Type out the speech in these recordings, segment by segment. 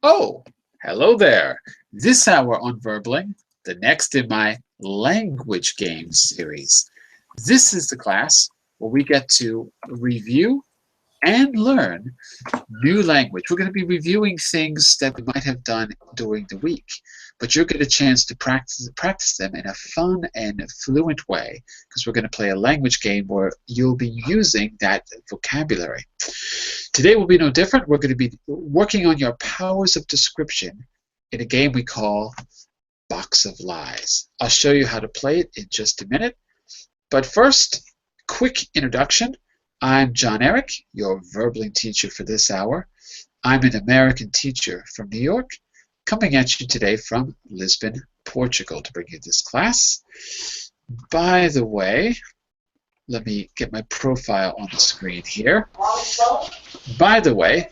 Oh, hello there. This hour on Verbling, the next in my language game series. This is the class where we get to review and learn new language. We're going to be reviewing things that we might have done during the week, but you'll get a chance to practice them in a fun and fluent way because we're going to play a language game where you'll be using that vocabulary. Today will be no different. We're going to be working on your powers of description in a game we call Box of Lies. I'll show you how to play it in just a minute. But first, quick introduction. I'm John Eric, your Verbling teacher for this hour. I'm an American teacher from New York, coming at you today from Lisbon, Portugal, to bring you this class. By the way, let me get my profile on the screen here. By the way,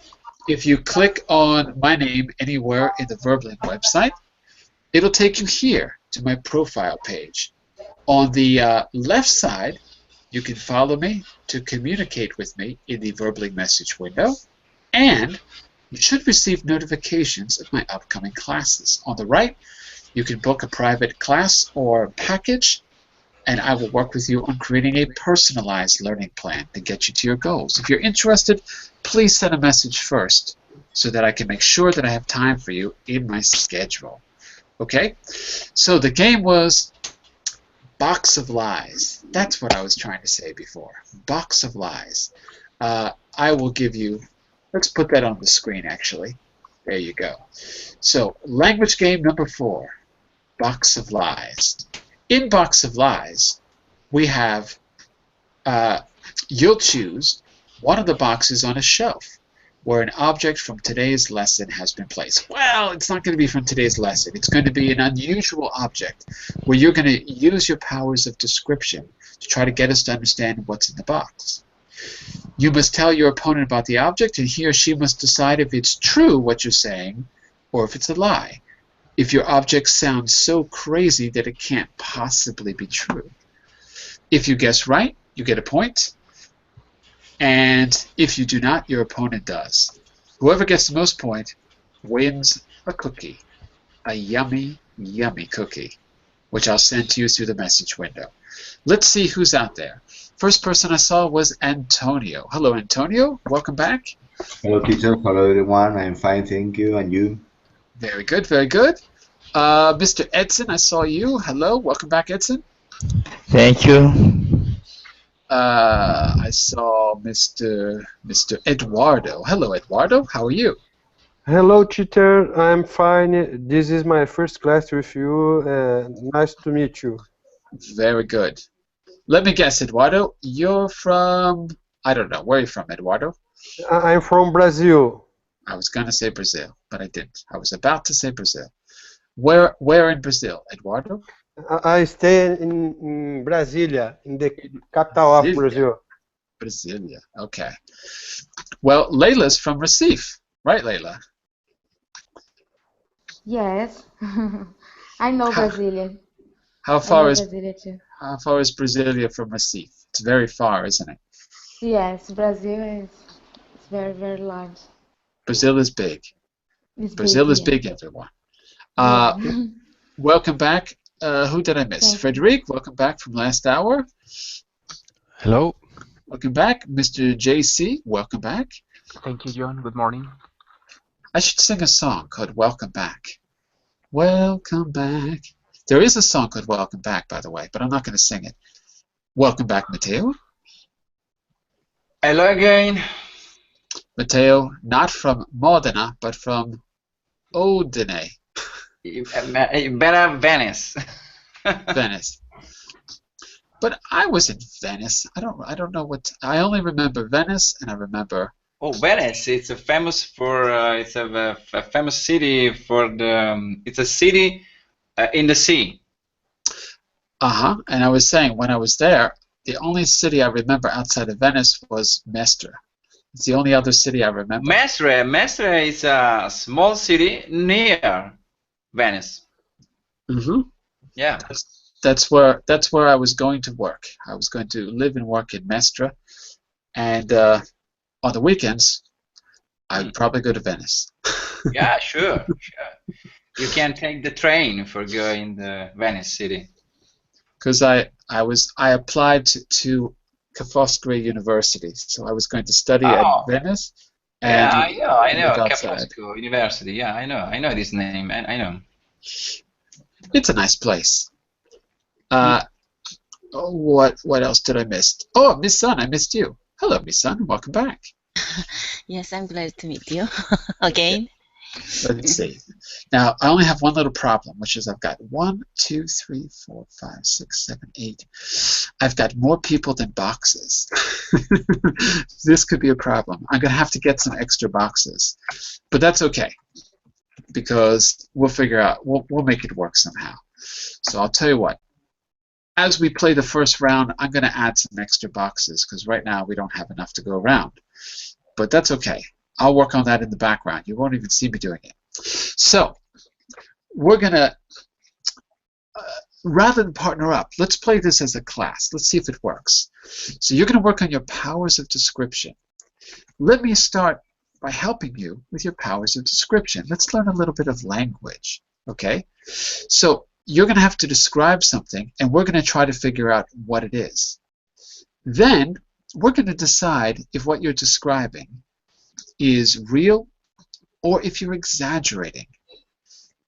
if you click on my name anywhere in the Verbling website, it'll take you here to my profile page. On the left side, you can follow me to communicate with me in the Verbling message window, and you should receive notifications of my upcoming classes. On the right, you can book a private class or package, and I will work with you on creating a personalized learning plan to get you to your goals. If you're interested, please send a message first so that I can make sure that I have time for you in my schedule. Okay? So the game was Box of Lies. That's what I was trying to say before. Box of Lies. I will give you, let's put that on the screen actually. There you go. So language game number 4, Box of Lies. In Box of Lies, we have, you'll choose one of the boxes on a shelf where an object from today's lesson has been placed. Well, it's not going to be from today's lesson. It's going to be an unusual object where you're going to use your powers of description to try to get us to understand what's in the box. You must tell your opponent about the object, and he or she must decide if it's true what you're saying or if it's a lie. If your object sounds so crazy that it can't possibly be true. If you guess right, you get a point. And if you do not, your opponent does. Whoever gets the most points wins a cookie. A yummy, yummy cookie, which I'll send to you through the message window. Let's see who's out there. First person I saw was Antonio. Hello, Antonio. Welcome back. Hello, teacher. Hello, everyone. I'm fine, thank you. And you? Very good, very good. Mr. Edson, I saw you. Hello, welcome back, Edson. Thank you. I saw Mr. Eduardo. Hello, Eduardo. How are you? Hello, teacher. I'm fine. This is my first class with you. Nice to meet you. Very good. Let me guess, Eduardo. You're from, I don't know. Where are you from, Eduardo? I'm from Brazil. I was going to say Brazil, but I didn't. I was about to say Brazil. Where in Brazil, Eduardo? I stay in Brasilia, in the capital of Brazil. Brasilia, okay. Well, Layla's from Recife, right, Layla? Yes, I know Brazilian. How far is Brasilia too. How far is Brasilia from Recife? It's very far, isn't it? Yes, Brazil is very, very large. Brazil is big. Brazil is big, everyone. Welcome back. Who did I miss? Thank Frederic, welcome back from last hour. Hello. Welcome back. Mr. JC, welcome back. Thank you, John. Good morning. I should sing a song called Welcome Back. Welcome back. There is a song called Welcome Back, by the way, but I'm not going to sing it. Welcome back, Mateo. Hello again. Mateo, not from Modena, but from Odene. Better Venice. Venice. But I was in Venice. I don't know what. I only remember Venice, and I remember. Oh, Venice! It's a famous for. It's a famous city for the. It's a city in the sea. And I was saying when I was there, the only city I remember outside of Venice was Mestre. It's the only other city I remember. Mestre is a small city near Venice. Yeah. That's where I was going to work. I was going to live and work in Mestre, and on the weekends, I would probably go to Venice. Yeah, sure. You can take the train for going to Venice City. Because I applied to Ca' Foscari University, so I was going to study at Oh, Venice yeah, and I know. live Ca' outside. Foscari University. Yeah, I know this name, and I know. It's a nice place. What else did I miss? Oh, Miss Sun, I missed you. Hello, Miss Sun. Welcome back. Yes, I'm glad to meet you again. Let's see. Now, I only have one little problem, which is I've got 1, 2, 3, 4, 5, 6, 7, 8. I've got more people than boxes. This could be a problem. I'm going to have to get some extra boxes. But that's okay, because we'll figure out, we'll make it work somehow. So I'll tell you what. As we play the first round, I'm going to add some extra boxes, because right now we don't have enough to go around. But that's okay. I'll work on that in the background. You won't even see me doing it. So we're going to, rather than partner up, let's play this as a class. Let's see if it works. So you're going to work on your powers of description. Let me start by helping you with your powers of description. Let's learn a little bit of language, okay? So you're going to have to describe something, and we're going to try to figure out what it is. Then we're going to decide if what you're describing is real or if you're exaggerating.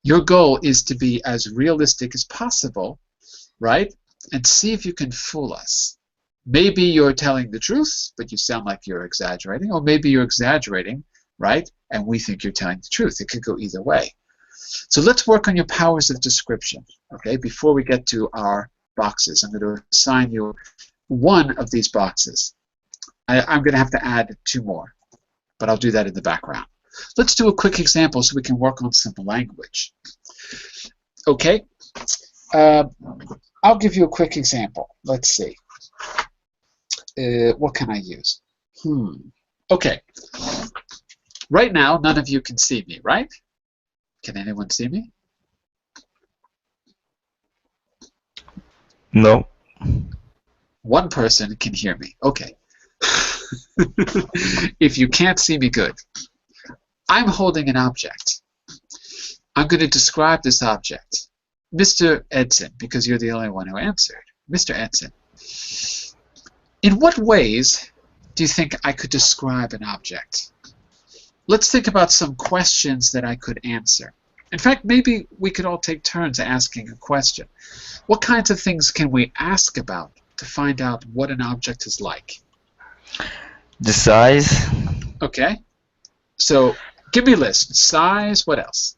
Your goal is to be as realistic as possible, right? And see if you can fool us. Maybe you're telling the truth, but you sound like you're exaggerating, or maybe you're exaggerating, right? And we think you're telling the truth. It could go either way. So let's work on your powers of description, okay? Before we get to our boxes, I'm going to assign you one of these boxes. I'm going to have to add 2 more, but I'll do that in the background. Let's do a quick example so we can work on simple language. Okay, I'll give you a quick example. Let's see. What can I use? Okay. Right now, none of you can see me, right? Can anyone see me? No. One person can hear me. Okay. If you can't see me, good. I'm holding an object. I'm going to describe this object. Mr. Edson, because you're the only one who answered. Mr. Edson, in what ways do you think I could describe an object? Let's think about some questions that I could answer. In fact, maybe we could all take turns asking a question. What kinds of things can we ask about to find out what an object is like? The size. Okay. So give me a list. Size, what else?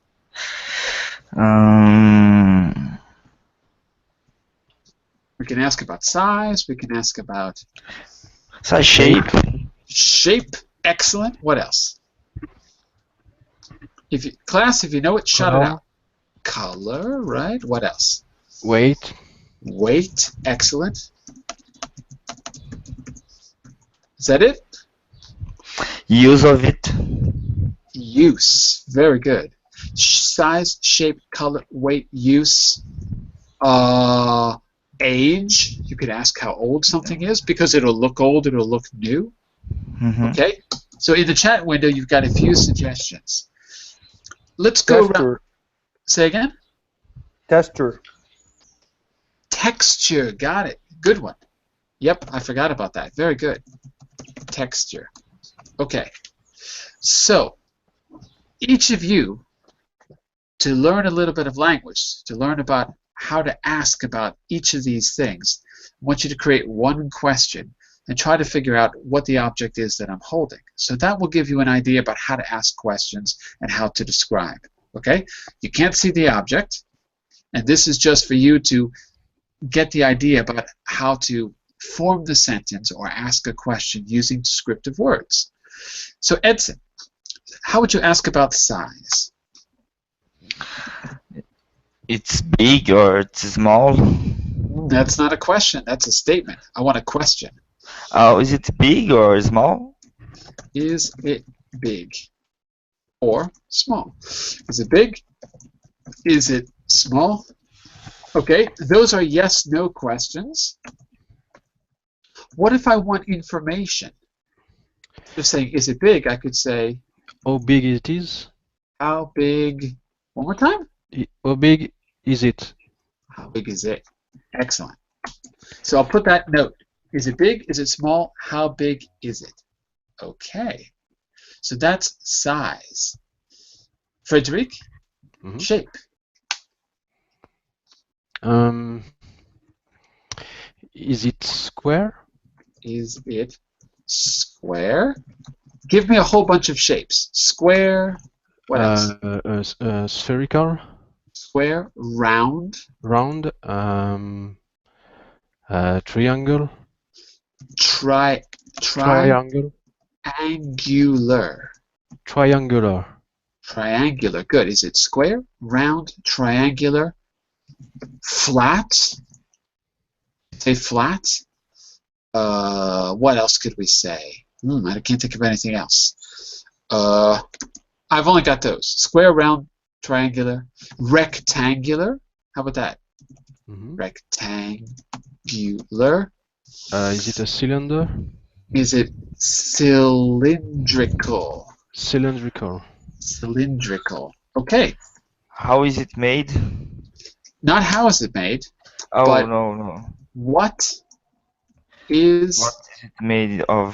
We can ask about size. We can ask about Size, shape. shape. Excellent. What else? Class, if you know it, shout it out. Color, right? What else? Weight. Weight. Excellent. Is that it? Use of it. Use. Very good. Size, shape, color, weight, use. Age. You could ask how old something is because it'll look old, it'll look new. Okay? So in the chat window, you've got a few suggestions. Let's go around. Say again? Texture. Texture. Got it. Good one. Yep, I forgot about that. Very good. Texture. Okay. So, each of you, to learn a little bit of language, to learn about how to ask about each of these things, I want you to create one question and try to figure out what the object is that I'm holding. So that will give you an idea about how to ask questions and how to describe. Okay? You can't see the object, and this is just for you to get the idea about how to form the sentence or ask a question using descriptive words. So Edson, how would you ask about size? It's big or it's small. That's not a question. That's a statement. I want a question. Oh, is it big or small? Is it big or small? Is it big? Is it small? Okay, those are yes/no questions. What if I want information? Just saying, is it big? I could say, How big it is? How big? One more time. How big is it? How big is it? Excellent. So I'll put that note. Is it big? Is it small? How big is it? Okay. So that's size. Frederic, Mhm. shape. Is it square? Is it square? Give me a whole bunch of shapes. Square. What else? Spherical? Square, round, Round? Triangle? triangular, Triangle? Triangular? triangular. Good. Is it square, round, triangular, flat? Say flat. What else could we say? I can't think of anything else. I've only got those. Square, round, triangular, rectangular. How about that? Mhm. Rectangular. Is it a cylinder? Is it cylindrical? Cylindrical. Cylindrical. Okay. How is it made? Not how is it made, Oh, But- no. what is What is it made of?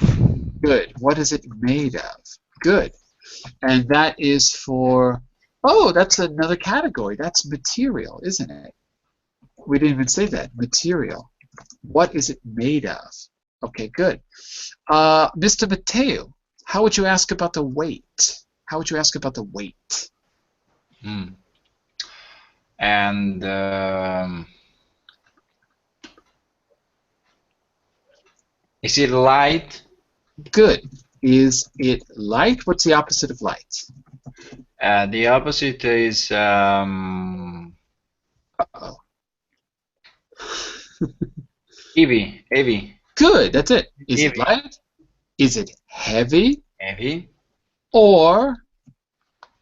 good? What is it made of? Good. And that is for, oh, that's another category. That's material, isn't it? We didn't even say that. Material. What is it made of? Okay, good. Mr. Mateo, how would you ask about the weight? How would you ask about the weight? And is it light? Good. Is it light? What's the opposite of light? The opposite is Uh-oh. heavy, Good, that's it. Is it Heavy. light? Is it heavy? heavy. Or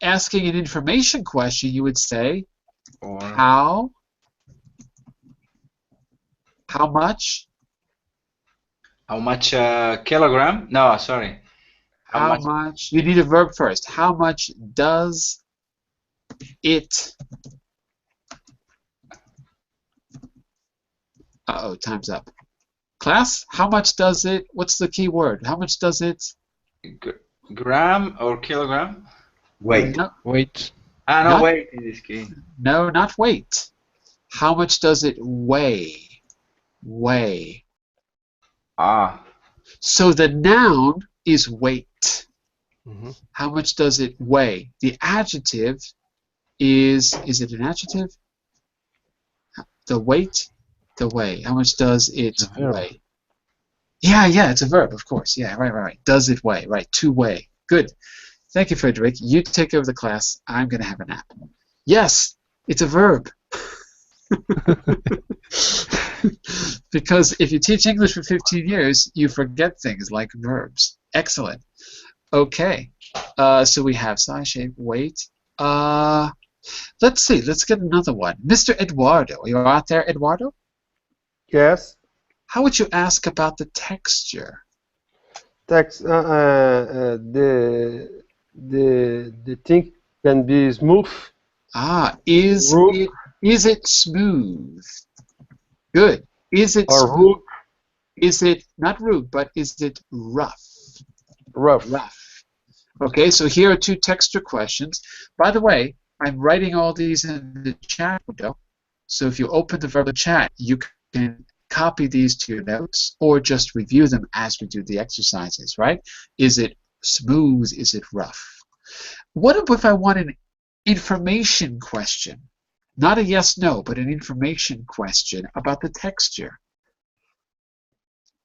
asking an information question, you would say, Or how much? how much kilogram? No, sorry. How much? You need a verb first. How much does it? Uh-oh, time's up. Class, how much does it? What's the key word? How much does it? gram or kilogram? Wait. No, Weight. Ah, no, Not- wait, in this case. no, not weight. How much does it weigh? Weigh. Ah, So the noun is weight. Mhm. How much does it weigh? The adjective is it an adjective? The weight? The weigh. How much does it It's a verb. weigh? Yeah, it's a verb, of course. Yeah, right. Does it weigh? Right, to weigh. Good. Thank you, Frederick. You take over the class. I'm going to have a nap. Yes, it's a verb. Because if you teach English for 15 years, you forget things like verbs. Excellent. Okay. So we have size, shape, weight. Let's see. Let's get another one. Mr. Eduardo. Are you out there, Eduardo? Yes. How would you ask about the texture? Text. The thing can be smooth. Is Rough. it smooth? Good. Is it Or smooth? Is it not rude, but is it rough? rough. Rough. Okay, so here are two texture questions. By the way, I'm writing all these in the chat window. So if you open the verbal chat, you can copy these to your notes or just review them as we do the exercises, right? Is it smooth? Is it rough? What if I want an information question? Not a yes-no, but an information question about the texture.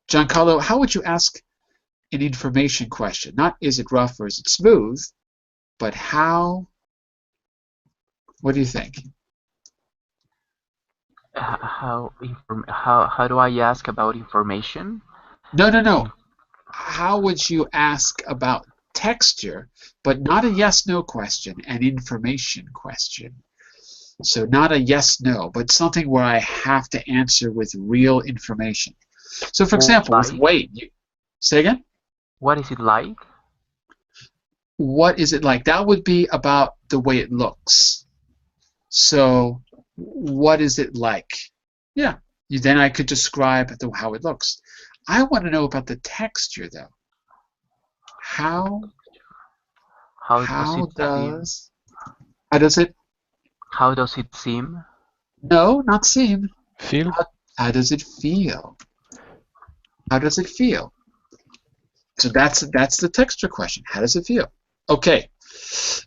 Giancarlo, how would you ask an information question? Not is it rough or is it smooth, but how? What do you think? How do I ask about information? No. How would you ask about texture, but not a yes-no question, an information question? So not a yes-no, but something where I have to answer with real information. So for example, with Like? weight, say again? What is it like? what is it like? That would be about the way it looks. So, what is it like? Yeah. Then I could describe how it looks. I want to know about the texture, though. How does it? How does it seem? No, not seem. Feel? How does it feel? How does it feel? So that's the texture question. How does it feel? Okay.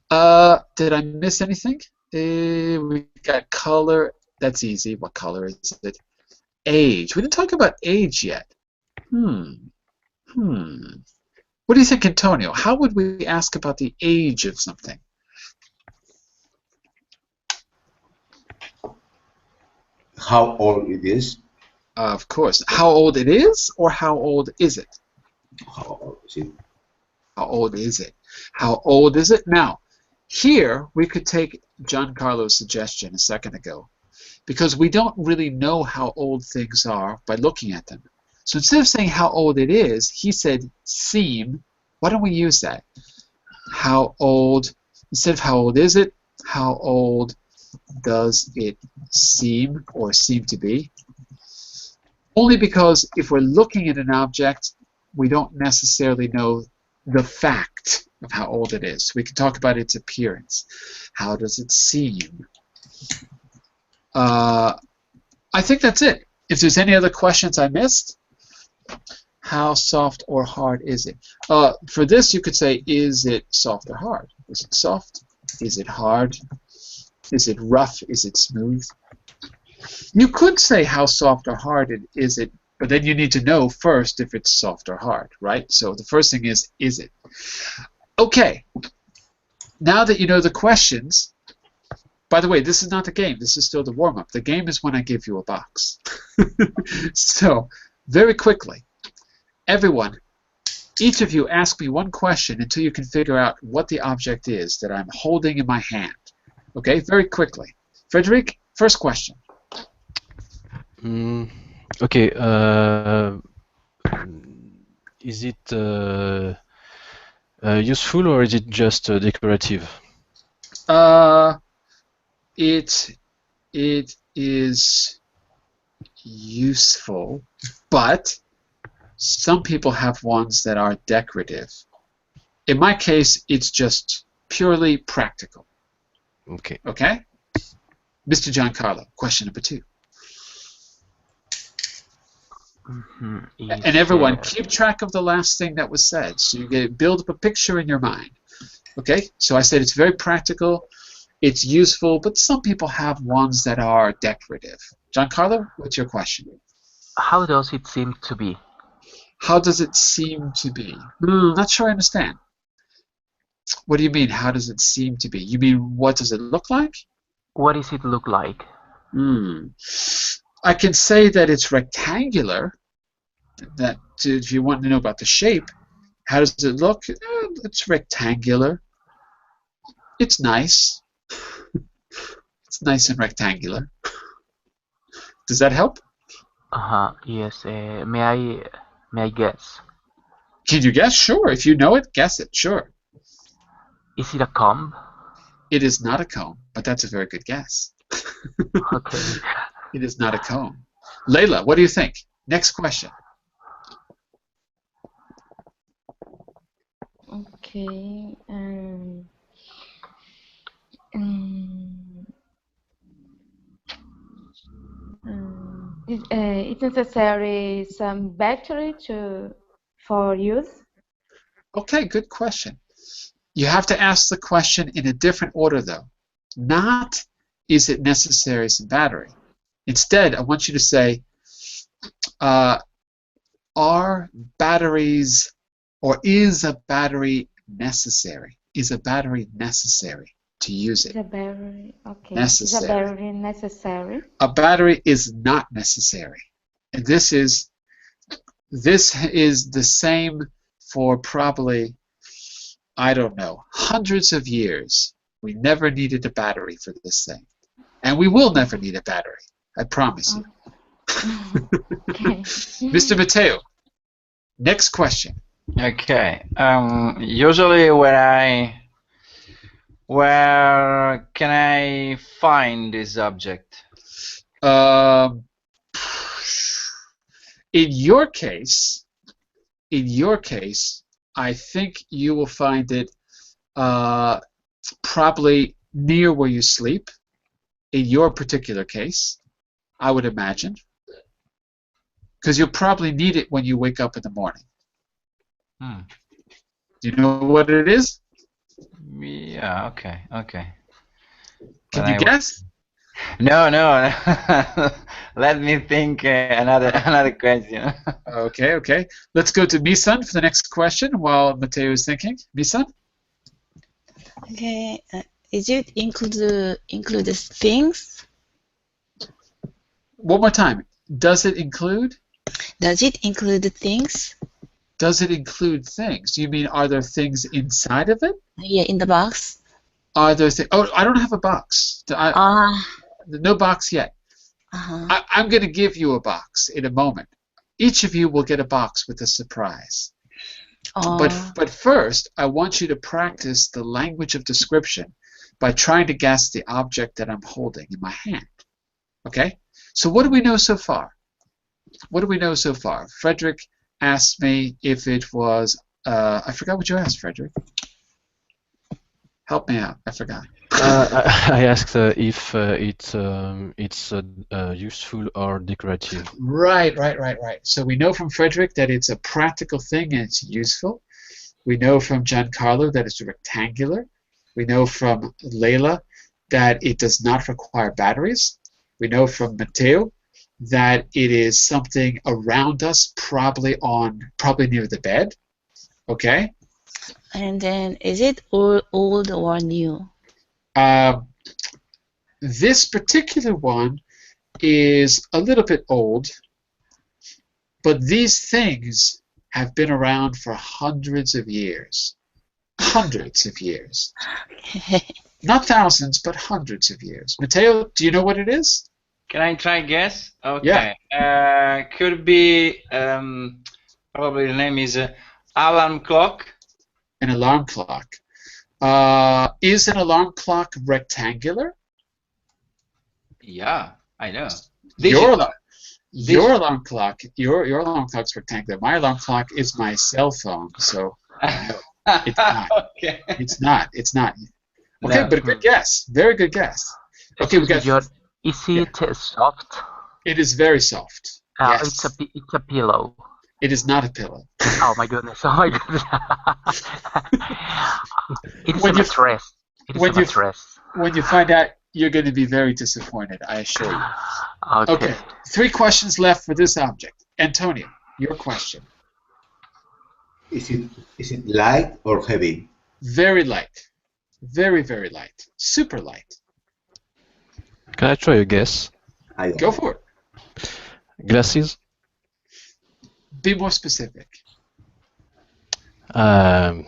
Did I miss anything? We got color. That's easy. What color is it? Age. We didn't talk about age yet. What do you think, Antonio? How would we ask about the age of something? How old it is? Of course. How old it is, or how old is it? How old is it? How old is it? How old is it? Now, here we could take Giancarlo's suggestion a second ago, because we don't really know how old things are by looking at them. So instead of saying how old it is, he said seem. Why don't we use that? How old, instead of how old is it, how old does it seem or seem to be? Only because if we're looking at an object, we don't necessarily know the fact of how old it is. We can talk about its appearance. How does it seem? I think that's it. If there's any other questions I missed, how soft or hard is it? For this, you could say, is it soft or hard? Is it soft? Is it hard? Is it rough? Is it smooth? You could say how soft or hard is it, but then you need to know first if it's soft or hard, right? So the first thing is it? Okay. Now that you know the questions, by the way, this is not the game. This is still the warm-up. The game is when I give you a box. So, very quickly, everyone, each of you ask me one question until you can figure out what the object is that I'm holding in my hand. Okay, very quickly. Frederick, first question. Okay. Is it useful or is it just decorative? It is useful, but some people have ones that are decorative. In my case, it's just purely practical. Okay. Okay? Mr. Giancarlo, question number 2. And everyone, keep track of the last thing that was said, so you build up a picture in your mind. Okay? So I said it's very practical, it's useful, but some people have ones that are decorative. Giancarlo, what's your question? How does it seem to be? How does it seem to be? Not sure I understand. What do you mean, how does it seem to be? You mean, what does it look like? What does it look like? I can say that it's rectangular. That if you want to know about the shape, how does it look? It's rectangular. It's nice. It's nice and rectangular. Does that help? Yes. May I guess? Can you guess? Sure. If you know it, guess it. Sure. Is it a comb? It is not a comb, but that's a very good guess. Okay. It is not a comb. Layla, what do you think? Next question. Okay. It's necessary some battery for use? Okay, good question. You have to ask the question in a different order, though. Not, is it necessary some battery? Instead, I want you to say, are batteries, or is a battery necessary? Is a battery necessary to use it? Is a battery, okay. Necessary. Is a battery necessary? A battery is not necessary. And this is the same for probably, I don't know, hundreds of years. We never needed a battery for this thing. And we will never need a battery. I promise you. Okay. Mr. Matteo, next question. Okay. Usually where can I find this object? Um, in your case, I think you will find it probably near where you sleep. In your particular case, I would imagine, because you'll probably need it when you wake up in the morning. Do you know what it is? Yeah. Okay. Okay. Can you guess? No. Let me think. Another question. Okay. Let's go to Misan for the next question while Mateo is thinking. Misan? Okay. Is it include things? One more time. Does it include? Does it include things? Does it include things? You mean, are there things inside of it? Yeah, in the box. Are there things? Oh, I don't have a box. No box yet. I'm going to give you a box in a moment. Each of you will get a box with a surprise. But first, I want you to practice the language of description by trying to guess the object that I'm holding in my hand. Okay? So what do we know so far? Frederick asked me if it was, I forgot what you asked, Frederick. Help me out, I forgot. I asked if it's useful or decorative. Right. So we know from Frederick that it's a practical thing and it's useful. We know from Giancarlo that it's rectangular. We know from Leila that it does not require batteries. We know from Matteo that it is something around us, probably near the bed. Okay? And then, is it old or new? This particular one is a little bit old, but these things have been around for hundreds of years. Hundreds of years. Not thousands, but hundreds of years. Matteo, do you know what it is? Can I try guess? Okay. Yeah. Could be probably the name is alarm clock. An alarm clock. Is an alarm clock rectangular? Yeah, I know. Your alarm clock's rectangular. My alarm clock is my cell phone, so no, it's not. Okay. It's not. Okay, No. but a good guess. Very good guess. Okay, we got. Is it soft? It is very soft. Yes. It's a pillow. It is not a pillow. Oh my goodness! Oh my goodness! It is When a you- mattress. It is when a you- mattress. When you find out, you're going to be very disappointed, I assure you. Okay. 3 questions left for this object. Antonio, your question. Is it light or heavy? Very light. Very, very light. Super light. Can I try a guess? Go for it. Glasses? Be more specific. Not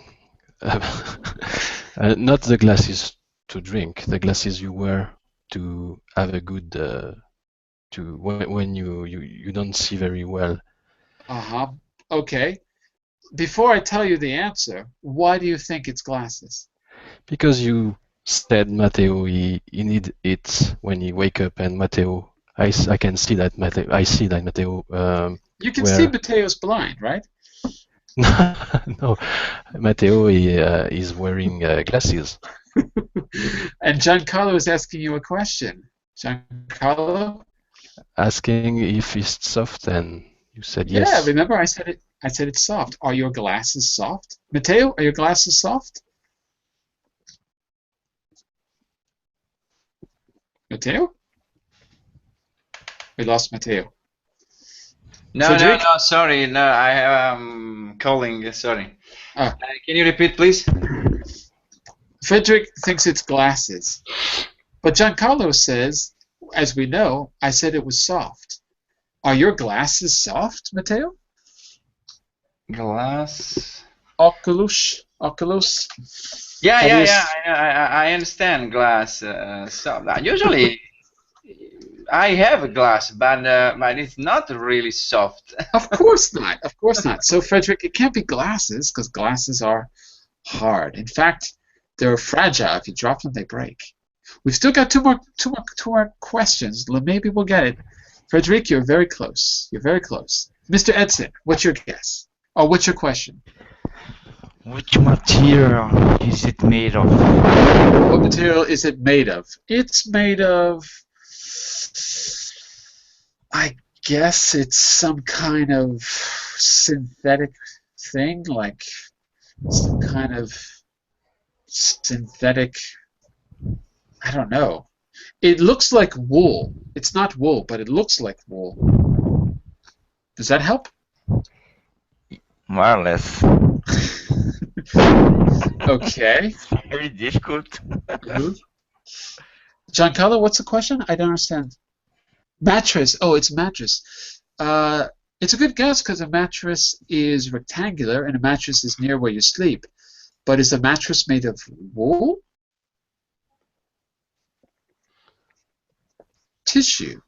the glasses to drink, the glasses you wear to have a good when you don't see very well. Okay. Before I tell you the answer, why do you think it's glasses? Because you said Matteo he need it when he wake up, and Matteo I can see that Matteo You can see Matteo's blind, right? no, Matteo is wearing glasses. And Giancarlo is asking you a question. Giancarlo? Asking if it's soft, and you said yes. Yeah, remember I said it's soft. Are your glasses soft? Matteo, are your glasses soft? Matteo? We lost Matteo. No, sorry. No, I am calling. Sorry. Can you repeat, please? Frederick thinks it's glasses. But Giancarlo says, as we know, I said it was soft. Are your glasses soft, Matteo? Glass. Oculus. Yeah. I understand glass. So usually I have a glass, but it's not really soft. Of course not. Of course not. So, Frederick, it can't be glasses because glasses are hard. In fact, they're fragile. If you drop them, they break. We've still got two more questions. Maybe we'll get it. Frederick, you're very close. You're very close. Mr. Edson, what's your guess? Or what's your question? which material is it made of? What material is it made of? It's made of, I guess it's some kind of synthetic thing, like some kind of synthetic, I don't know. It looks like wool. It's not wool, but it looks like wool. Does that help? More or less. Okay. Very difficult. Giancarlo, what's the question? I don't understand. Mattress. Oh, it's mattress. It's a good guess because a mattress is rectangular and a mattress is near where you sleep. But is a mattress made of wool? Tissue.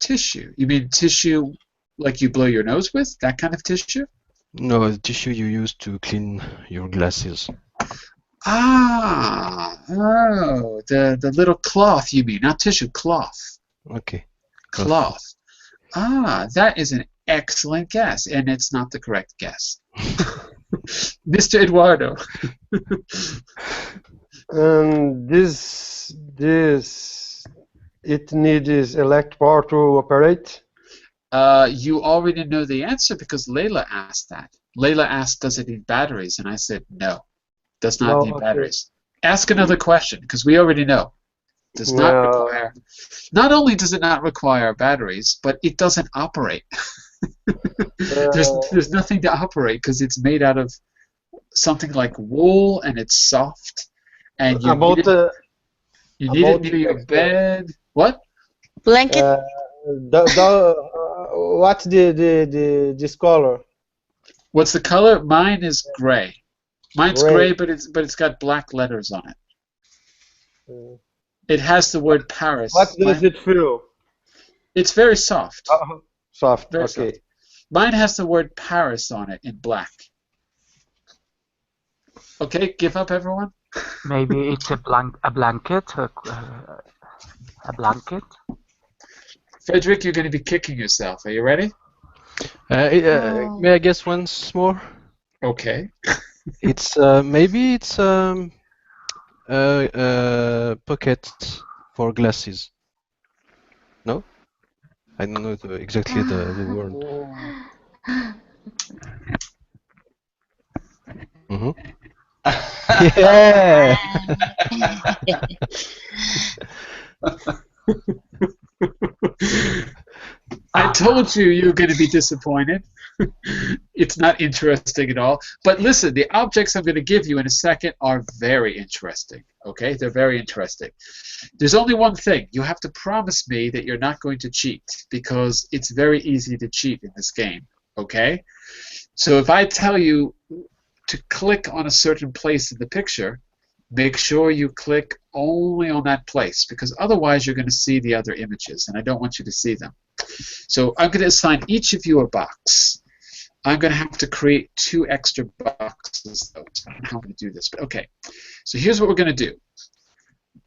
Tissue. You mean tissue like you blow your nose with? That kind of tissue? No, the tissue you use to clean your glasses. Ah, oh, the little cloth you mean, not tissue, cloth. Okay. Cloth. Ah, that is an excellent guess, and it's not the correct guess. Mr. Eduardo. It needs electric power to operate. You already know the answer because Layla asked that. Layla asked, does it need batteries? And I said, no, does not need batteries. Ask another question because we already know. Does not require. Not only does it not require batteries, but it doesn't operate. There's nothing to operate because it's made out of something like wool and it's soft. And you need it near your bed. What? Blanket. What's this color? What's the color? Mine is gray. Mine's gray, but it's got black letters on it. It has the word Paris. What does it feel? It's very soft. Soft. Very okay. soft. Mine has the word Paris on it in black. Okay, give up, everyone. Maybe it's a blanket. A blanket. Frederick, you're going to be kicking yourself. Are you ready? May I guess once more? Okay. It's maybe it's pocket for glasses. No, I don't know exactly the word. Mm-hmm. Yeah. I told you you were going to be disappointed. It's not interesting at all. But listen, the objects I'm going to give you in a second are very interesting. Okay? They're very interesting. There's only one thing. You have to promise me that you're not going to cheat because it's very easy to cheat in this game. Okay? So if I tell you to click on a certain place in the picture, make sure you click only on that place because otherwise you're going to see the other images and I don't want you to see them. So I'm going to assign each of you a box. I'm going to have to create 2 extra boxes though. I don't know how I'm going to do this, but okay. So here's what we're going to do.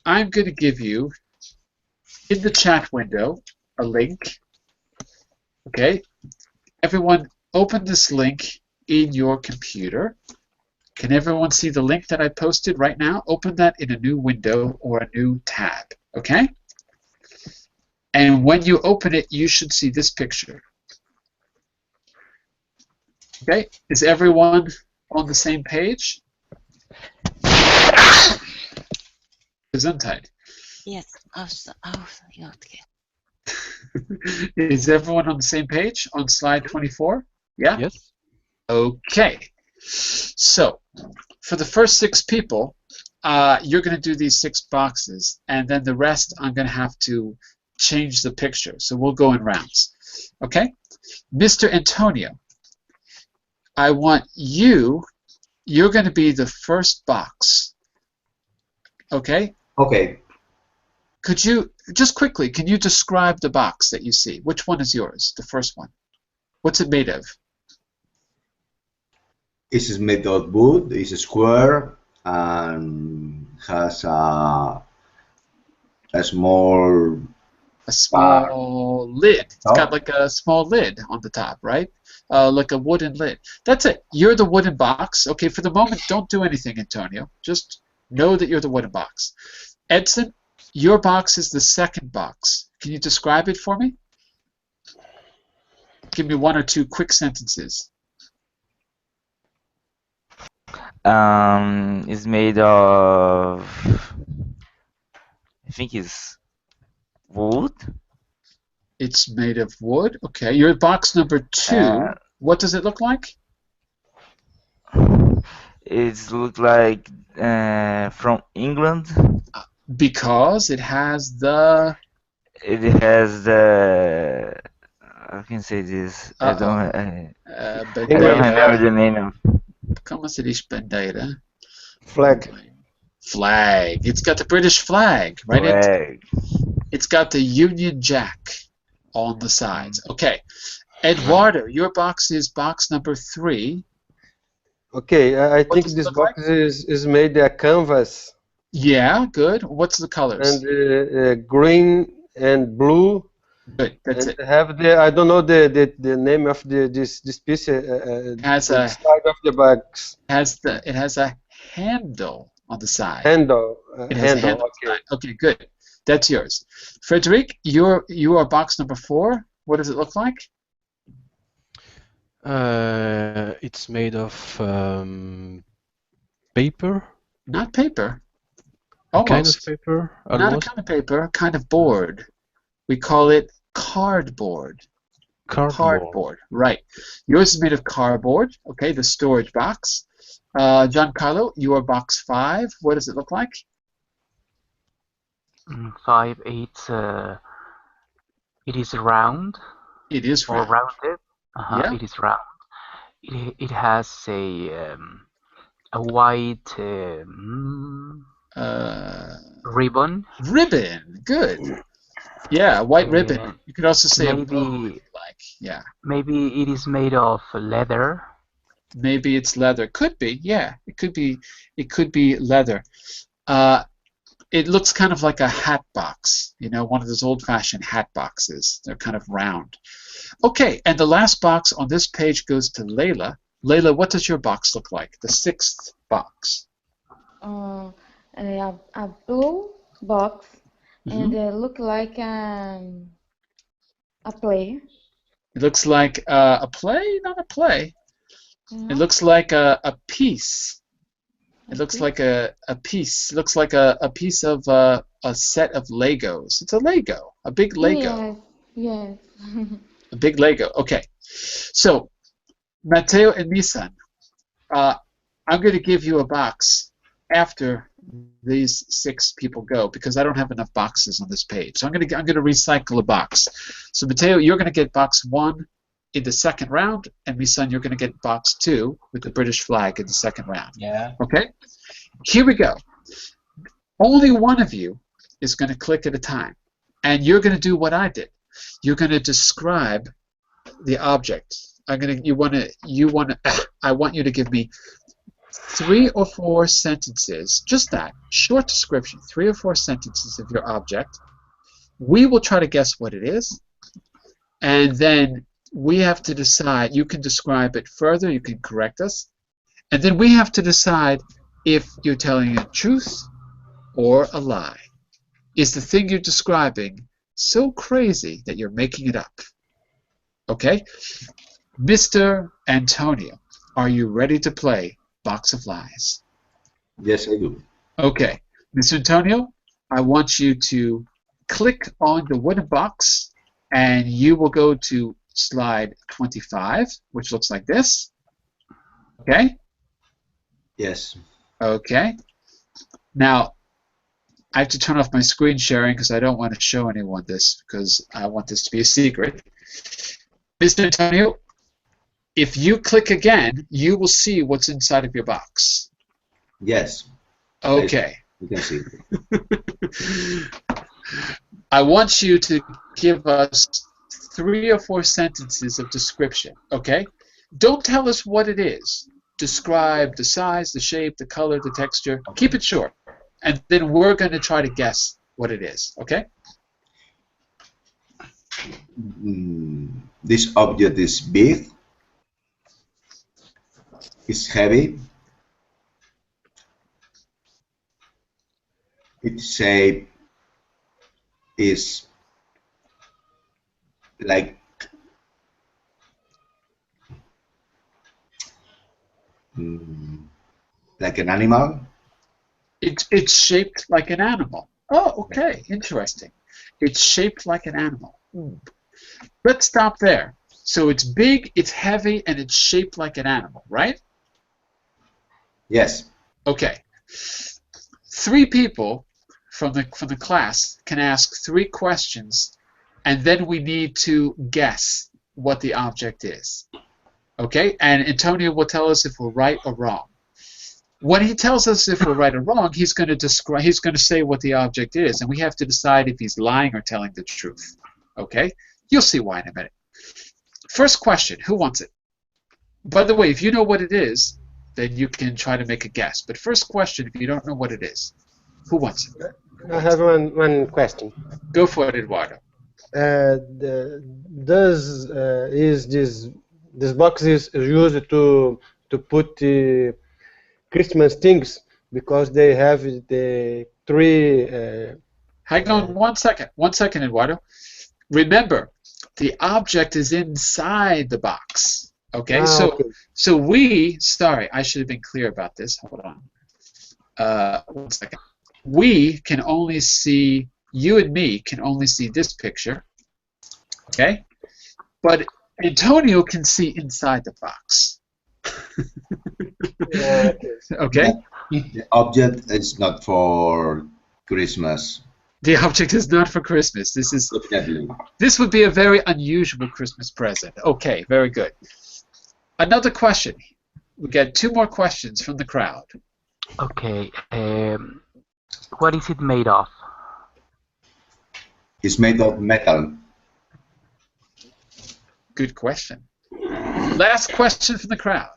I'm going to give you in the chat window a link. Okay? Everyone open this link in your computer. Can everyone see the link that I posted right now? Open that in a new window or a new tab, okay? And when you open it, you should see this picture. Okay, is everyone on the same page? Gesundheit. Yes. Okay. Is everyone on the same page on slide 24? Yeah? Yes. Okay. So, for the first 6 people, you're going to do these 6 boxes, and then the rest I'm going to have to change the picture. So we'll go in rounds. Okay? Mr. Antonio, I want you're going to be the first box. Okay? Okay. Could you just quickly, can you describe the box that you see? Which one is yours? The first one. What's it made of? It is made of wood. It's square and has a small. A small lid. It's Oh. got like a small lid on the top, right? Like a wooden lid. That's it. You're the wooden box. Okay, for the moment, don't do anything, Antonio. Just know that you're the wooden box. Edson, your box is the second box. Can you describe it for me? Give me one or two quick sentences. It's made of, I think it's wood. It's made of wood. Okay, your box number 2. What does it look like? It looks like from England. Because it has the. It has the. I can say this. I don't remember the name of. Como se diz bandeira? Flag. Flag. It's got the British flag, right? Flag. It's got the Union Jack on the sides. Okay. Eduardo, your box is box number 3. Okay, I think does it this look box is made of canvas Yeah, good. What's the colors? and green and blue. Good. That's And it. have the I don't know the name of this piece. Has on a the side of the box it has a handle on the side. handle. It has a handle on the side. Okay, good. That's yours. Frederic, you are box number 4. What does it look like? It's made of paper. Not paper. A kind of Almost. paper. Not a Almost. kind of paper, a kind of board. We call it cardboard. Cardboard. Right. Yours is made of cardboard. Okay, the storage box. Giancarlo, your box 5. What does it look like? 5, 8. It is round It is or round. rounded. Yeah. It is round. It has a white ribbon. Ribbon. Good. Yeah, white ribbon. Uh, You could also say a maybe- bow, if you like. Yeah. Maybe it is made of leather. Maybe it's leather. Could be. Yeah. It could be. It could be leather. It looks kind of like a hat box. You know, one of those old-fashioned hat boxes. They're kind of round. Okay, and the last box on this page goes to Layla. Layla, what does your box look like? The 6th box. A blue box, and it look like a play. It looks like a play, not a play. It looks like a piece. It looks like a piece. It looks like a piece of a set of Legos. It's a Lego, a big Lego. Yes. A big Lego. Okay. So, Matteo and Nissan, I'm going to give you a box after these 6 people go because I don't have enough boxes on this page. So I'm going to recycle a box. So Matteo, you're going to get box 1 in the second round, and Nissan, you're going to get box 2 with the British flag in the second round. Yeah. Okay? Here we go. Only one of you is going to click at a time, and you're going to do what I did. You're going to describe the object. I want you to give me 3 or 4 sentences, just that, short description, 3 or 4 sentences of your object. We will try to guess what it is, and then we have to decide. You can describe it further, you can correct us, and then we have to decide if you're telling the truth or a lie. Is the thing you're describing so crazy that you're making it up? Okay? Mr. Antonio, are you ready to play Box of Lies? Yes, I do. Okay. Mr. Antonio, I want you to click on the wooden box, and you will go to slide 25, which looks like this. Okay? Yes. Okay. Now, I have to turn off my screen sharing because I don't want to show anyone this because I want this to be a secret. Mr. Antonio, if you click again, you will see what's inside of your box. Yes. Okay. You can see. I want you to give us 3 or 4 sentences of description, okay? Don't tell us what it is. Describe the size, the shape, the color, the texture. Keep it short. And then we're going to try to guess what it is, okay? This object is big. It's heavy. Its shape is like an animal. It's shaped like an animal. Oh, okay, interesting. It's shaped like an animal. Let's stop there. So it's big, it's heavy, and it's shaped like an animal, right? Yes. Okay. 3 people from the class can ask 3 questions, and then we need to guess what the object is. Okay? And Antonio will tell us if we're right or wrong. When he tells us if we're right or wrong, he's going to say what the object is, and we have to decide if he's lying or telling the truth. Okay? You'll see why in a minute. First question, who wants it? By the way, if you know what it is, then you can try to make a guess. But first question, if you don't know what it is, who wants it? I have one question. Go for it, Eduardo. Is this box is used to put the Christmas things because they have the 3. Hang on 1 second. 1 second, Eduardo. Remember, the object is inside the box. Okay, so we. Sorry, I should have been clear about this. Hold on. 1 second. We can only see, you and me can only see this picture, okay? But Antonio can see inside the box. Okay? The object is not for Christmas. The object is not for Christmas. This would be a very unusual Christmas present. Okay, very good. Another question. We get 2 more questions from the crowd. Okay. What is it made of? It's made of metal. Good question. Last question from the crowd.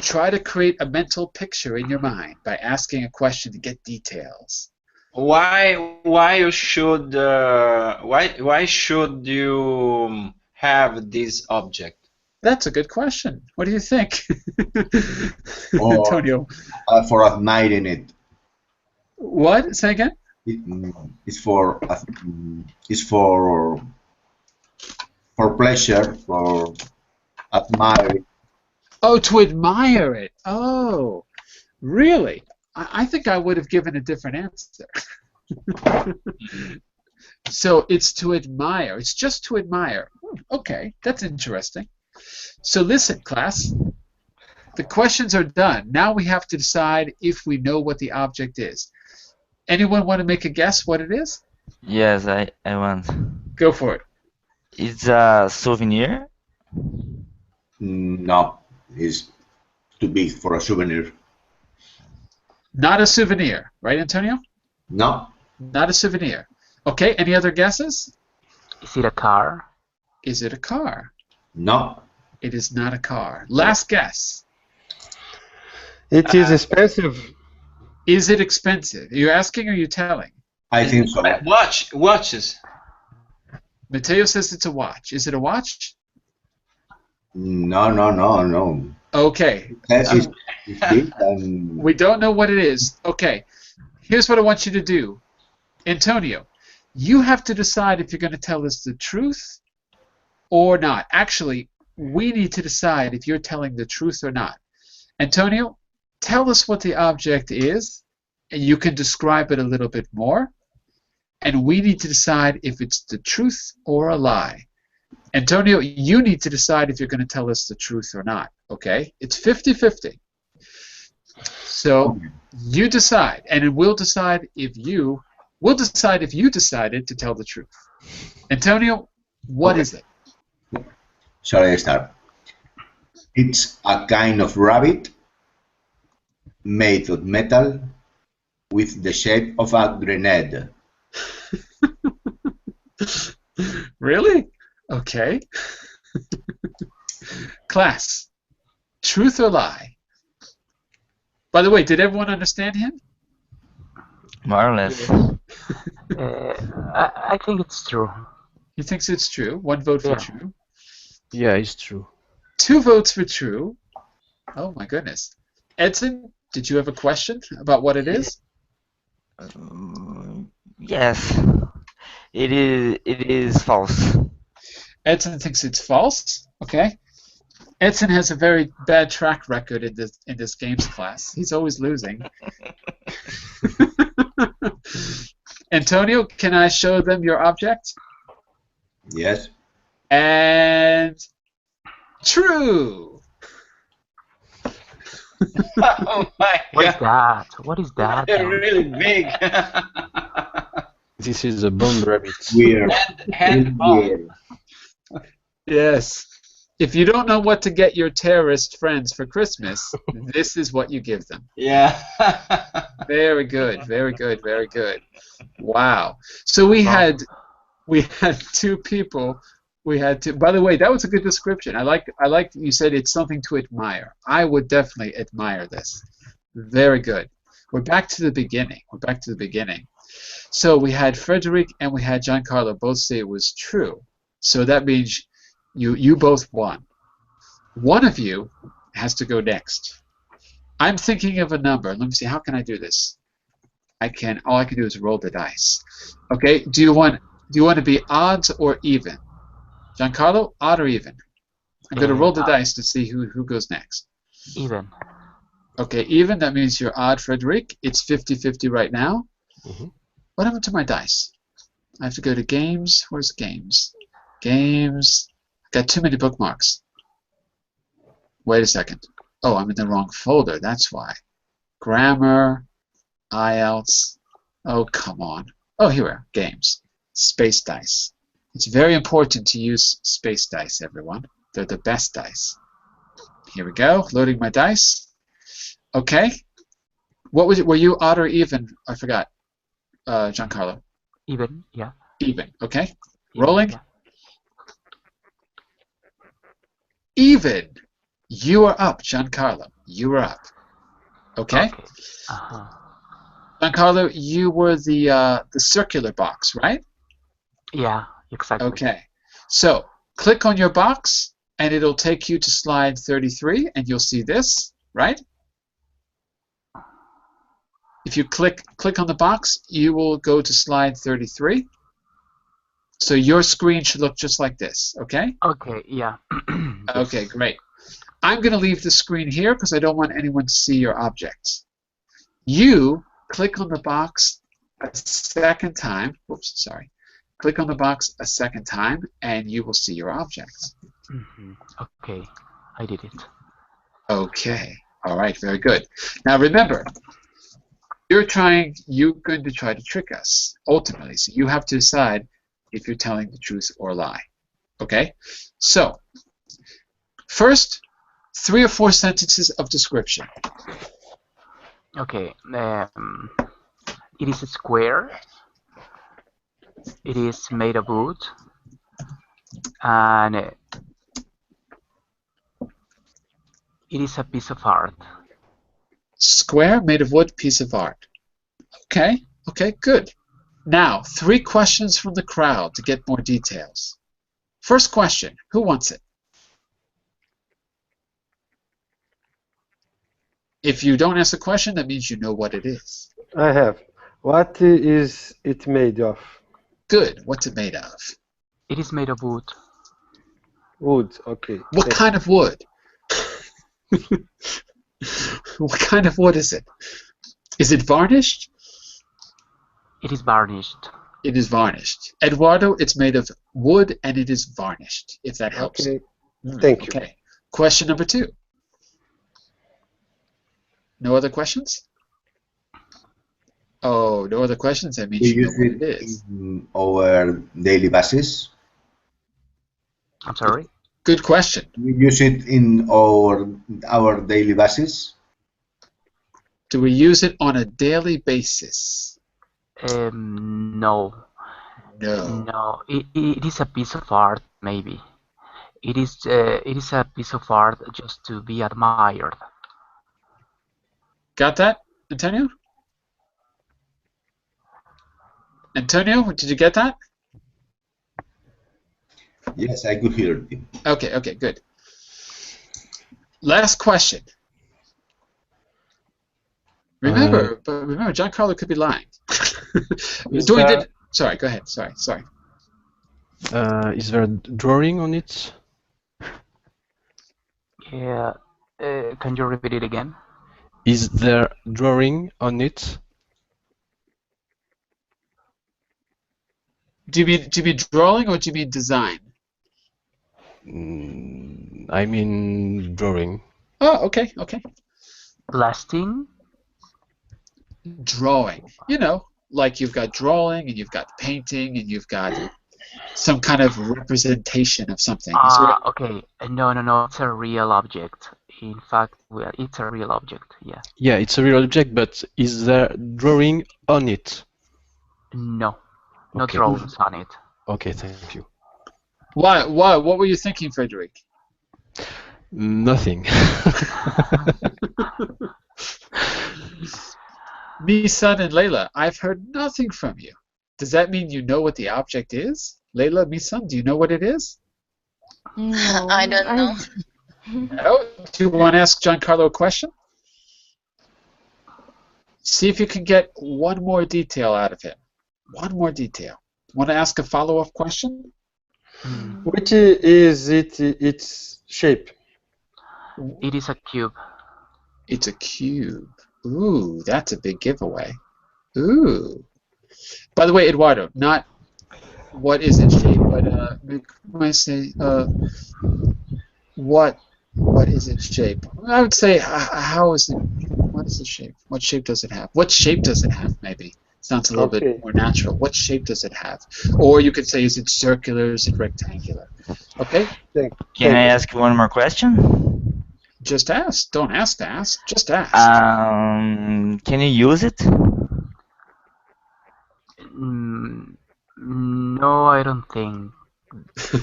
Try to create a mental picture in your mind by asking a question to get details. Why should you have this object? That's a good question. What do you think, Antonio? For admiring it. What? Say again? It's for pleasure, for admiring. Oh, to admire it. Oh, really? I think I would have given a different answer. So it's to admire. It's just to admire. Okay, that's interesting. So listen, class. The questions are done. Now we have to decide if we know what the object is. Anyone want to make a guess what it is? Yes, I want. Go for it. It's a souvenir? No, it's too big for a souvenir. Not a souvenir, right, Antonio? No. Not a souvenir. Okay, any other guesses? Is it a car? Is it a car? No. It is not a car. Last guess. It is expensive. Is it expensive? Are you asking or are you telling? I think so. Watches. Mateo says it's a watch. Is it a watch? No. Okay. It's big and... We don't know what it is. Okay. Here's what I want you to do. Antonio, you have to decide if you're going to tell us the truth or not. Actually, we need to decide if you're telling the truth or not. Antonio, tell us what the object is, and you can describe it a little bit more, and we need to decide if it's the truth or a lie. Antonio, you need to decide if you're going to tell us the truth or not, okay? It's 50-50. So you decide, and we'll decide if you decided to tell the truth. Antonio, what is it? Shall I start? It's a kind of rabbit made of metal with the shape of a grenade. Really? Okay. Class, truth or lie? By the way, did everyone understand him? More or less. I think it's true. He thinks it's true. 1 vote for Yeah. true. Yeah, it's true. 2 votes for true. Oh my goodness. Edson, did you have a question about what it is? Yes. It is false. Edson thinks it's false. Okay. Edson has a very bad track record in this games class. He's always losing. Antonio, can I show them your object? Yes. And true. Oh my What is god. that? What is that? They're really big. This is a bomb rabbit. Weird. Hand bomb. Weird. Yes. If you don't know what to get your terrorist friends for Christmas, this is what you give them. Yeah. Very good. Very good. Very good. Wow. So we had 2 people. We had 2. By the way, that was a good description. I like you said it's something to admire. I would definitely admire this. Very good. We're back to the beginning. We're back to the beginning. So we had Frederick and we had Giancarlo both say it was true. So that means you both won. One of you has to go next. I'm thinking of a number. Let me see. How can I do this? All I can do is roll the dice. Okay. Do you want to be odds or even? Giancarlo, odd or even? I'm going to roll the dice to see who goes next. Even. Okay, even. That means you're odd, Frederick. It's 50-50 right now. Mm-hmm. What happened to my dice? I have to go to games. Where's games? Games. Got too many bookmarks. Wait a second. Oh, I'm in the wrong folder. That's why. Grammar, IELTS. Oh, come on. Oh, here we are. Games. Space dice. It's very important to use space dice, everyone. They're the best dice. Here we go. Loading my dice. Okay. What was it? Were you odd or even? I forgot. Giancarlo. Even, yeah. Even. Okay. Even, Rolling. yeah. Even. You are up, Giancarlo. You are up. Okay. Uh-huh. Giancarlo, you were the circular box, right? Yeah, exactly. Okay. So click on your box, and it'll take you to slide 33, and you'll see this, right? If you click on the box, you will go to slide 33. So your screen should look just like this, okay? Okay, yeah. Okay, great. I'm going to leave the screen here because I don't want anyone to see your objects. You click on the box a second time. Whoops, sorry. Click on the box a second time, and you will see your objects. Mm-hmm. Okay, I did it. Okay. All right, very good. Now remember, you're going to try to trick us, ultimately. So you have to decide if you're telling the truth or lie. Okay? So, first, 3 or 4 sentences of description. Okay, it is a square. It is made of wood. And it is a piece of art. Square, made of wood, piece of art. Okay, okay, good. Now, 3 questions from the crowd to get more details. First question, who wants it? If you don't ask a question, that means you know what it is. I have. What is it made of? Good. What's it made of? It is made of wood. Wood, okay. What kind of wood? What kind of wood is it? Is it varnished? It is varnished. It is varnished. Eduardo, it's made of wood and it is varnished, if that helps. Okay, thank you. Okay. Question number 2. No other questions? Oh, no other questions? That means We you know use what it it is. in our daily basis. I'm sorry? Good question. We use it in our daily basis. Do we use it on a daily basis? No. No. No. It is a piece of art, maybe. It is a piece of art just to be admired. Got that, Antonio? Antonio, did you get that? Yes, I could hear you. Okay, okay, good. Last question. Remember, Giancarlo could be lying. Sorry, go ahead. Sorry. Is there a drawing on it? Yeah. Can you repeat it again? Is there drawing on it? Do you mean drawing or do you mean design? I mean drawing. Oh, okay. Blasting? Drawing. You know, like you've got drawing and you've got painting and you've got some kind of representation of something. Okay. No. It's a real object. In fact, it's a real object. Yeah. Yeah, it's a real object, but is there drawing on it? No. No Okay. drawings on it. Okay, thank you. Why? What were you thinking, Frederic? Nothing. Misan and Layla, I've heard nothing from you. Does that mean you know what the object is? Layla, Misan, do you know what it is? No, I don't know. No? Do you want to ask Giancarlo a question? See if you can get one more detail out of him. One more detail. Want to ask a follow-up question? Which is its shape? It is a cube. It's a cube. Ooh, that's a big giveaway. Ooh. By the way, Eduardo, not what is its shape, but when I say what is its shape? I would say how is it? What is the shape? What shape does it have? What shape does it have? Maybe sounds a little bit more natural. What shape does it have? Or you could say, is it circular? Is it rectangular? Okay. Can I ask one more question? Just ask. Don't ask to ask. Just ask. Can you use it? No, I don't think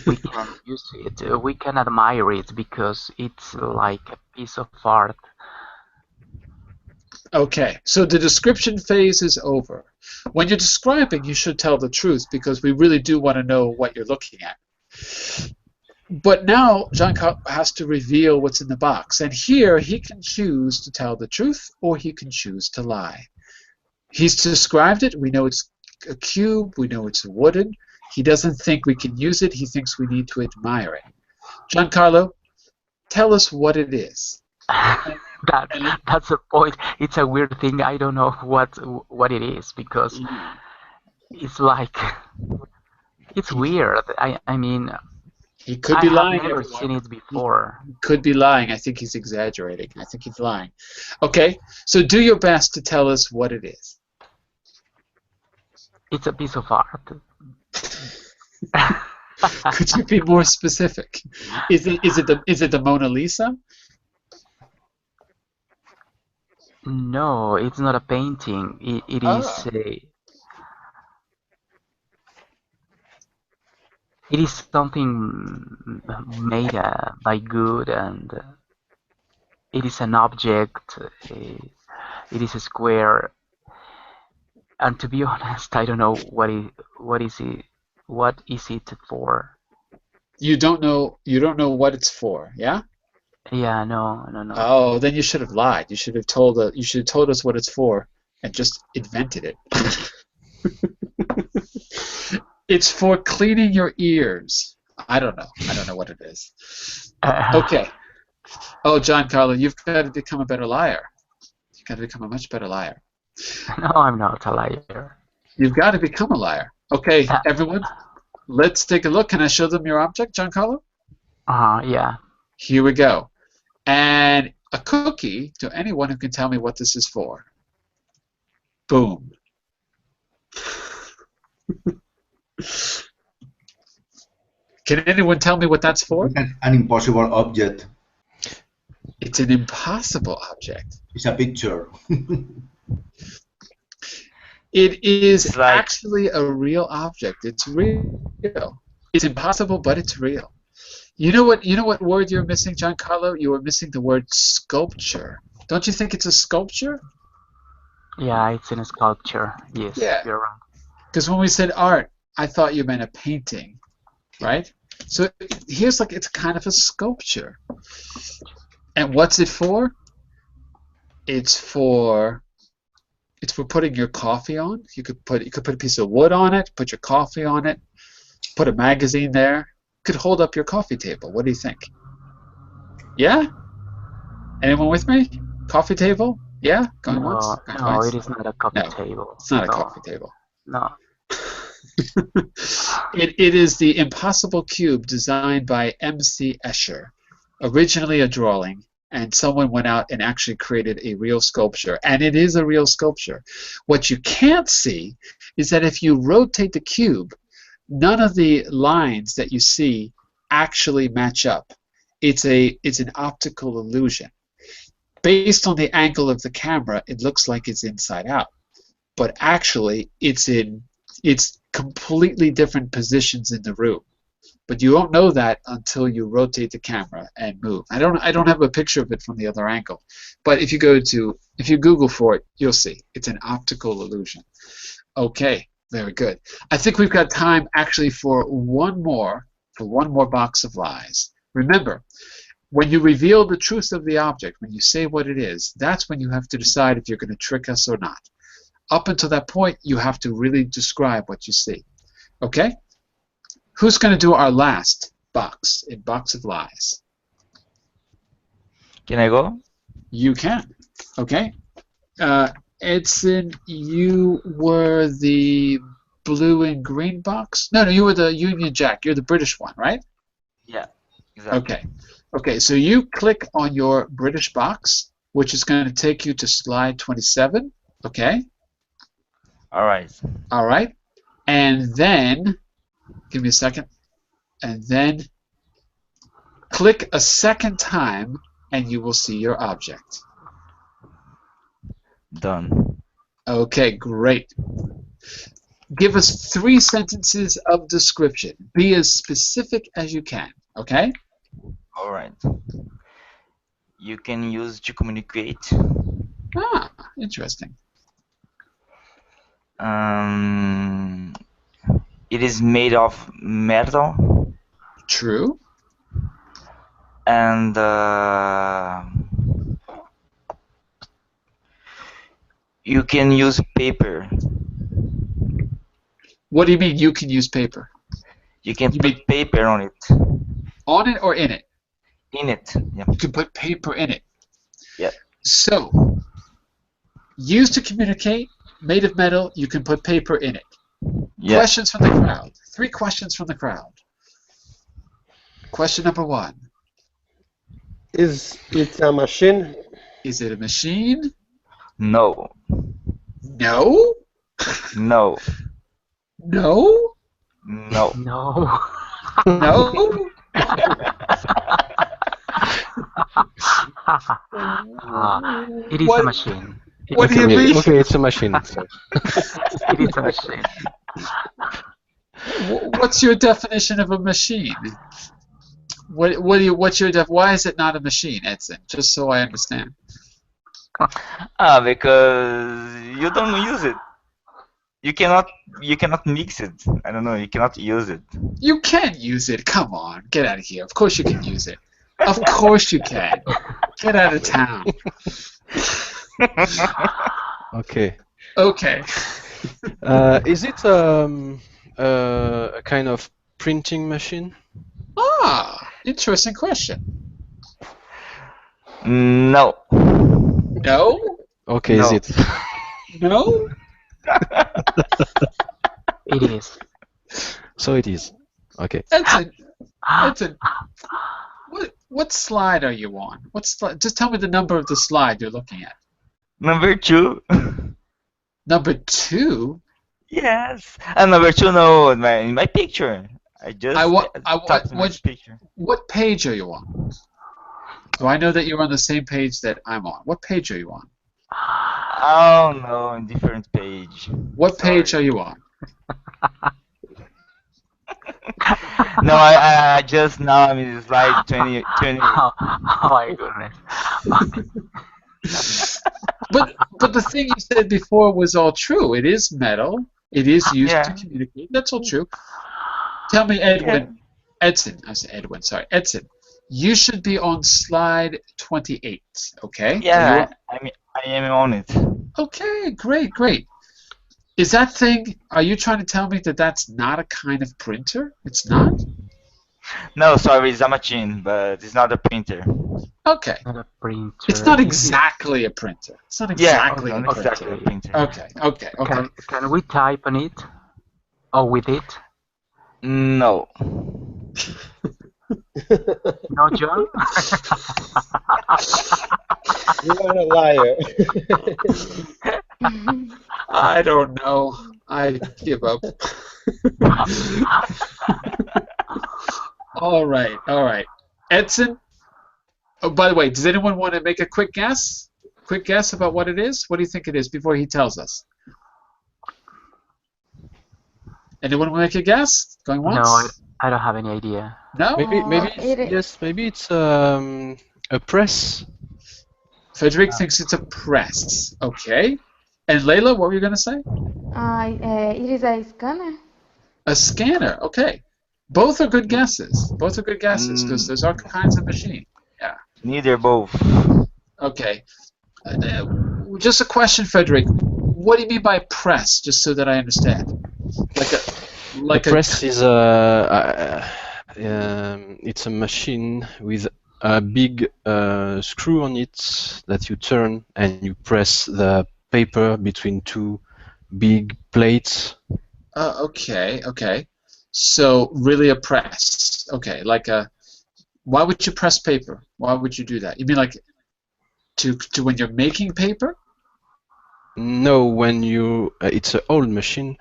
we can use it. We can admire it because it's like a piece of art. Okay, so the description phase is over. When you're describing, you should tell the truth because we really do want to know what you're looking at. But now Giancarlo has to reveal what's in the box, and here he can choose to tell the truth or he can choose to lie. He's described it. We know it's a cube. We know it's wooden. He doesn't think we can use it. He thinks we need to admire it. Giancarlo, tell us what it is. That's the point. It's a weird thing. I don't know what it is because it's like it's weird. I mean, he could be lying. I've never seen it before. He could be lying. I think he's exaggerating. I think he's lying. Okay, so do your best to tell us what it is. It's a piece of art. Could you be more specific? Is it the Mona Lisa? No, it's not a painting. It is a. It is something made by good, and it is an object. It is a square, and to be honest, I don't know what is it for. You don't know what it's for, yeah? Yeah, no. Oh, then you should have lied. You should have told us what it's for and just invented it. It's for cleaning your ears. I don't know what it is. Okay. Oh, Giancarlo, you've got to become a better liar. You've got to become a much better liar. No, I'm not a liar. You've got to become a liar. Okay, everyone, let's take a look. Can I show them your object, Giancarlo? Yeah. Here we go. And a cookie to anyone who can tell me what this is for. Boom. Can anyone tell me what that's for? An impossible object. It's an impossible object. It's a picture. It is It's like actually a real object. It's real. It's impossible, but it's real. You know what word you're missing, Giancarlo? You are missing the word sculpture. Don't you think it's a sculpture? Yeah, it's in a sculpture. Yes, Yeah. you're right. Because when we said art, I thought you meant a painting, right? So here's like it's kind of a sculpture. And what's it for? It's for putting your coffee on. You could put a piece of wood on it, put your coffee on it, put a magazine there. You could hold up your coffee table. What do you think? Yeah? Anyone with me? Coffee table? Yeah? Going once? Going No, twice? it is not a coffee No, table. It's not a No, coffee table. No. It is the impossible cube designed by M.C. Escher, originally a drawing, and someone went out and actually created a real sculpture, and it is a real sculpture. What you can't see is that if you rotate the cube, none of the lines that you see actually match up. It's an optical illusion. Based on the angle of the camera, it looks like it's inside out, but actually it's completely different positions in the room. But you won't know that until you rotate the camera and move. I don't have a picture of it from the other angle, but if you Google for it, you'll see it's an optical illusion. Okay, very good. I think we've got time actually for one more box of lies. Remember, when you reveal the truth of the object, when you say what it is, that's when you have to decide if you're going to trick us or not. Up until that point, you have to really describe what you see. Okay? Who's going to do our last box of lies? Can I go? You can. Okay? Edson, you were the blue and green box? No, you were the Union Jack. You're the British one, right? Yeah, exactly. Okay. Okay, so you click on your British box, which is going to take you to slide 27. Okay? All right. All right. And then, give me a second, and then click a second time and you will see your object. Done. Okay, great. Give us 3 sentences of description. Be as specific as you can, okay? All right. You can use to communicate. Ah, interesting. It is made of metal. True. And you can use paper. What do you mean you can use paper? You can put paper on it. On it or in it? In it, yeah. You can put paper in it. Yeah. So, used to communicate, made of metal, you can put paper in it. Yeah. Questions from the crowd. 3 questions from the crowd. Question number 1. Is it a machine? Is it a machine? No. No? No. No? No. No. No? It is a machine. What do you mean? Okay, it's a machine. So. It is a machine. What's your definition of a machine? What's your why is it not a machine, Edson? Just so I understand. Because you don't use it. You cannot mix it. I don't know. You cannot use it. You can use it. Come on, get out of here. Of course you can use it. Of course you can. Get out of town. Okay. Okay. Is it a kind of printing machine? Ah, interesting question. No. No? Okay, No. is it? No? It is. So it is. Okay. Edson, what slide are you on? What slide? Just tell me the number of the slide you're looking at. Number 2. Number 2? Yes. And number 2, no, in my picture. I just what picture. What page are you on? Do I know that you're on the same page that I'm on? What page are you on? Oh no, different page. What page Sorry. are you on? No, I just now I'm in slide 20. Oh my goodness. But the thing you said before was all true. It is metal. It is used Yeah. to communicate. That's all true. Tell me, Edson. I said Edwin. Sorry, Edson. You should be on slide 28. Okay. Yeah, I am on it. Okay. Great. Is that thing? Are you trying to tell me that that's not a kind of printer? It's not. No, sorry, it's a machine, but it's not a printer. Okay. Not a printer. It's not exactly a printer. It's not exactly Yeah, a not printer. exactly a printer. Okay. Can we type on it? Or with it? No. No, John? You are a liar. I don't know. I give up. All right. Edson? Oh, by the way, does anyone want to make a quick guess? Quick guess about what it is? What do you think it is before he tells us? Anyone want to make a guess? Going once? No, I don't have any idea. No? Maybe it's a press. Frederick thinks it's a press. Okay. And Layla, what were you going to say? It is a scanner. A scanner. Okay. Both are good guesses. Because there's all kinds of machines. Yeah. Neither both. Okay. Just a question, Frederick. What do you mean by press? Just so that I understand. A press is it's a machine with a big screw on it that you turn and you press the paper between two big plates. Okay. So really a press. Okay, why would you press paper? Why would you do that? You mean like to when you're making paper? No, when you it's an old machine.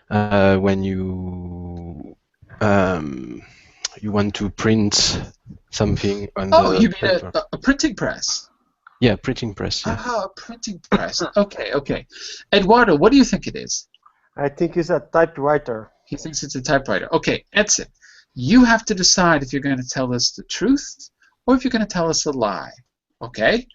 When you want to print something on the you mean paper. a printing press? Yeah, printing press. Yeah. Ah, a printing press. Okay. Eduardo, what do you think it is? I think it's a typewriter. He thinks it's a typewriter. Okay, Edson, you have to decide if you're going to tell us the truth or if you're going to tell us a lie. Okay?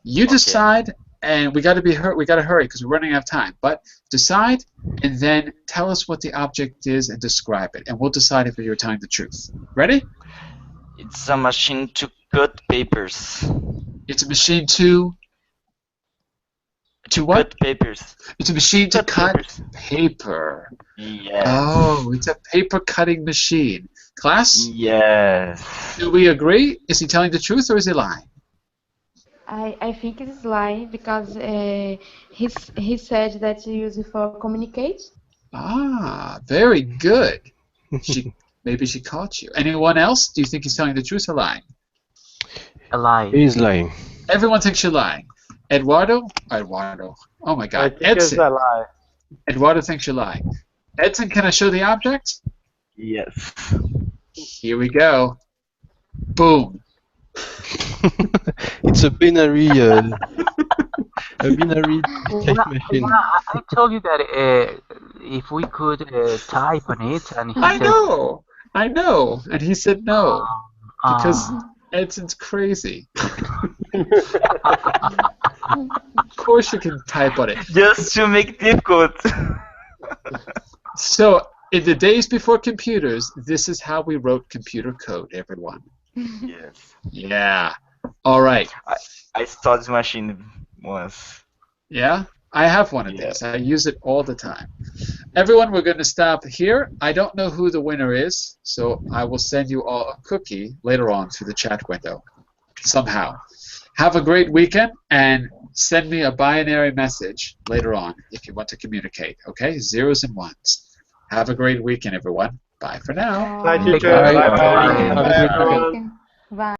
You decide, and we got to hurry because we're running out of time. But decide, and then tell us what the object is and describe it, and we'll decide if you're telling the truth. Ready? It's a machine to cut papers. It's a machine to what? Cut papers. It's a machine to cut papers. paper. Yes. Oh, it's a paper cutting machine. Class? Yes. Do we agree? Is he telling the truth or is he lying? I think it is lying because he said that you use it for communicate. Ah, very good. Maybe she caught you. Anyone else? Do you think he's telling the truth or lying? A lie. He's lying. Everyone thinks you're lying. Eduardo. Oh my I God. think it's Edson. a lie. Eduardo thinks you're lying. Edson, can I show the object? Yes. Here we go. Boom. It's a binary type machine. I told you that if we could type on it, and he I said, know. And he said no. Because Edson's crazy. Of course you can type on it. Just to make it difficult. So, in the days before computers, this is how we wrote computer code, everyone. Yes. Yeah. All right. I started this machine once. Yeah? I have one of these. I use it all the time. Everyone, we're going to stop here. I don't know who the winner is, so I will send you all a cookie later on through the chat window. Somehow. Have a great weekend, and send me a binary message later on if you want to communicate, okay? 0s and 1s. Have a great weekend, everyone. Bye for now. Bye, teacher. Bye. Bye. Have a great weekend. Bye.